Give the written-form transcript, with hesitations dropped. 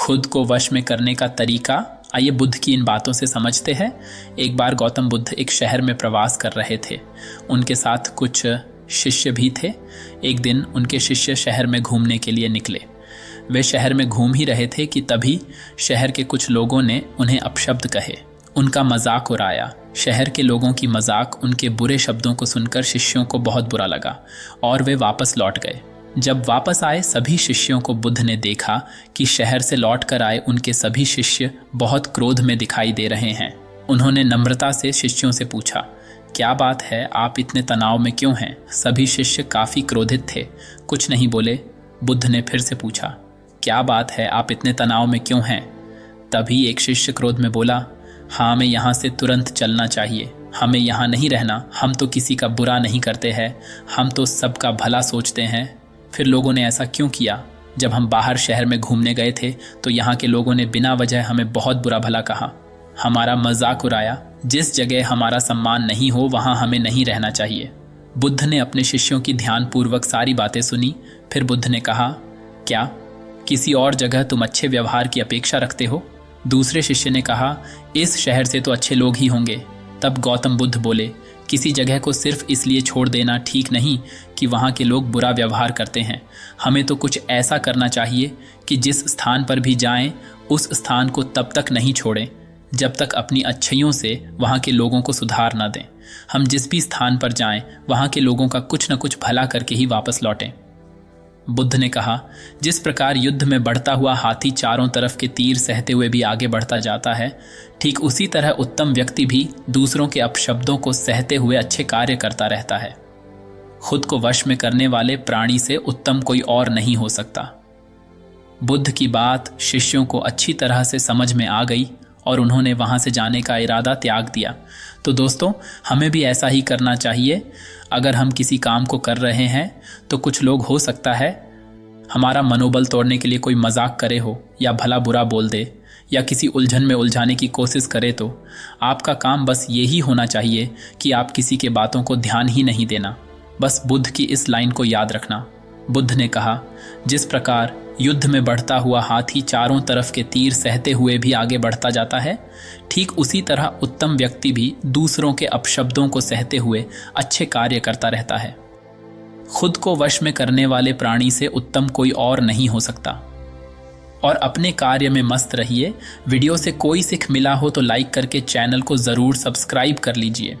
खुद को वश में करने का तरीका, आइए बुद्ध की इन बातों से समझते हैं। एक बार गौतम बुद्ध एक शहर में प्रवास कर रहे थे। उनके साथ कुछ शिष्य भी थे। एक दिन उनके शिष्य शहर में घूमने के लिए निकले। वे शहर में घूम ही रहे थे कि तभी शहर के कुछ लोगों ने उन्हें अपशब्द कहे, उनका मजाक उड़ाया। शहर के लोगों की मजाक, उनके बुरे शब्दों को सुनकर शिष्यों को बहुत बुरा लगा और वे वापस लौट गए। जब वापस आए सभी शिष्यों को बुद्ध ने देखा कि शहर से लौट कर आए उनके सभी शिष्य बहुत क्रोध में दिखाई दे रहे हैं। उन्होंने नम्रता से शिष्यों से पूछा, क्या बात है, आप इतने तनाव में क्यों हैं? सभी शिष्य काफ़ी क्रोधित थे, कुछ नहीं बोले। बुद्ध ने फिर से पूछा, क्या बात है, आप इतने तनाव में क्यों हैं? तभी एक शिष्य क्रोध में बोला, हाँ, हमें यहाँ से तुरंत चलना चाहिए, हमें यहाँ नहीं रहना। हम तो किसी का बुरा नहीं करते हैं, हम तो सबका भला सोचते हैं। फिर लोगों ने ऐसा क्यों किया? जब हम बाहर शहर में घूमने गए थे तो यहाँ के लोगों ने बिना वजह हमें बहुत बुरा भला कहा, हमारा मजाक उड़ाया। जिस जगह हमारा सम्मान नहीं हो वहाँ हमें नहीं रहना चाहिए। बुद्ध ने अपने शिष्यों की ध्यानपूर्वक सारी बातें सुनी। फिर बुद्ध ने कहा, क्या किसी और जगह तुम अच्छे व्यवहार की अपेक्षा रखते हो? दूसरे शिष्य ने कहा, इस शहर से तो अच्छे लोग ही होंगे। तब गौतम बुद्ध बोले, किसी जगह को सिर्फ इसलिए छोड़ देना ठीक नहीं कि वहाँ के लोग बुरा व्यवहार करते हैं। हमें तो कुछ ऐसा करना चाहिए कि जिस स्थान पर भी जाएं उस स्थान को तब तक नहीं छोड़ें जब तक अपनी अच्छाइयों से वहाँ के लोगों को सुधार ना दें। हम जिस भी स्थान पर जाएं वहाँ के लोगों का कुछ न कुछ भला करके ही वापस लौटें। बुद्ध ने कहा, जिस प्रकार युद्ध में बढ़ता हुआ हाथी चारों तरफ के तीर सहते हुए भी आगे बढ़ता जाता है, ठीक उसी तरह उत्तम व्यक्ति भी दूसरों के अपशब्दों को सहते हुए अच्छे कार्य करता रहता है। खुद को वश में करने वाले प्राणी से उत्तम कोई और नहीं हो सकता। बुद्ध की बात शिष्यों को अच्छी तरह से समझ में आ गई और उन्होंने वहां से जाने का इरादा त्याग दिया। तो दोस्तों, हमें भी ऐसा ही करना चाहिए। अगर हम किसी काम को कर रहे हैं तो कुछ लोग हो सकता है हमारा मनोबल तोड़ने के लिए कोई मजाक करे हो या भला बुरा बोल दे या किसी उलझन में उलझाने की कोशिश करे, तो आपका काम बस यही होना चाहिए कि आप किसी के बातों को ध्यान ही नहीं देना। बस बुद्ध की इस लाइन को याद रखना। बुद्ध ने कहा, जिस प्रकार युद्ध में बढ़ता हुआ हाथी चारों तरफ के तीर सहते हुए भी आगे बढ़ता जाता है, ठीक उसी तरह उत्तम व्यक्ति भी दूसरों के अपशब्दों को सहते हुए अच्छे कार्य करता रहता है। खुद को वश में करने वाले प्राणी से उत्तम कोई और नहीं हो सकता। और अपने कार्य में मस्त रहिए। वीडियो से कोई सीख मिला हो तो लाइक करके चैनल को ज़रूर सब्सक्राइब कर लीजिए।